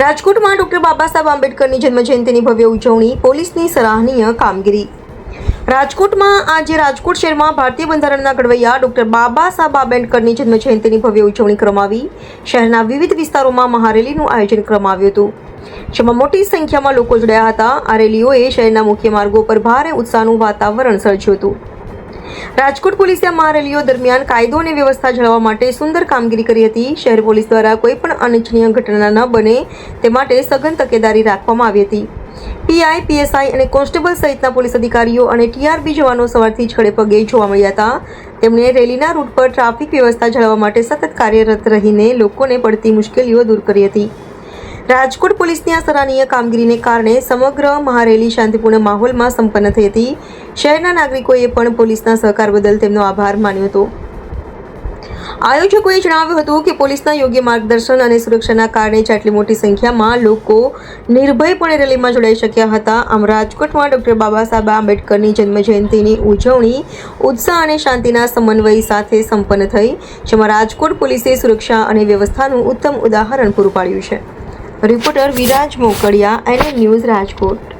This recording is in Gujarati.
રાજકોટમાં ડોક્ટર બાબા સાહેબ આંબેડકરની જન્મજયંતિની ભવ્ય ઉજવણી, પોલીસની સરાહનીય કામગીરી। રાજકોટમાં આજે રાજકોટ શહેરમાં ભારતીય બંધારણના ઘડવૈયા ડોક્ટર બાબા સાહેબ આંબેડકરની જન્મજયંતિની ભવ્ય ઉજવણી કરવામાં આવી। શહેરના વિવિધ વિસ્તારોમાં મહારેલીનું આયોજન કરવામાં આવ્યું હતું, જેમાં મોટી સંખ્યામાં લોકો જોડાયા હતા। આ રેલીઓએ શહેરના મુખ્ય માર્ગો પર ભારે ઉત્સાહનું વાતાવરણ સર્જ્યું હતું। રાજકોટ પોલીસે આ મહારેલીઓ દરમિયાન કાયદો અને વ્યવસ્થા જાળવવા માટે સુંદર કામગીરી કરી હતી। શહેર પોલીસ દ્વારા કોઈ પણ અનિચ્છનીય ઘટના ન બને તે માટે સઘન તકેદારી રાખવામાં આવી હતી। પીઆઈ, પીએસઆઈ અને કોન્સ્ટેબલ સહિતના પોલીસ અધિકારીઓ અને ટીઆરબી જવાનો સવારથી જ ખડે પગે જોવા મળ્યા હતા। તેમણે રેલીના રૂટ પર ટ્રાફિક વ્યવસ્થા જાળવવા માટે સતત કાર્યરત રહીને લોકોને પડતી મુશ્કેલીઓ દૂર કરી હતી। રાજકોટ પોલીસની આ સરાહનીય કામગીરીને કારણે સમગ્ર મહારેલી શાંતિપૂર્ણ માહોલમાં સંપન્ન થઈ હતી। શહેરના નાગરિકોએ પણ પોલીસના સહકાર બદલ તેમનો આભાર માન્યો હતો। આયોજકોએ જણાવ્યું હતું કે પોલીસના યોગ્ય માર્ગદર્શન અને સુરક્ષાના કારણે જ આટલી મોટી સંખ્યામાં લોકો નિર્ભયપણે રેલીમાં જોડાઈ શક્યા હતા। આમ રાજકોટમાં ડોક્ટર બાબા સાહેબ આંબેડકરની જન્મજયંતિની ઉજવણી ઉત્સાહ અને શાંતિના સમન્વય સાથે સંપન્ન થઈ, જેમાં રાજકોટ પોલીસે સુરક્ષા અને વ્યવસ્થાનું ઉત્તમ ઉદાહરણ પૂરું પાડ્યું છે। Reporter Viraj Mokadiya, NN news, Rajkot.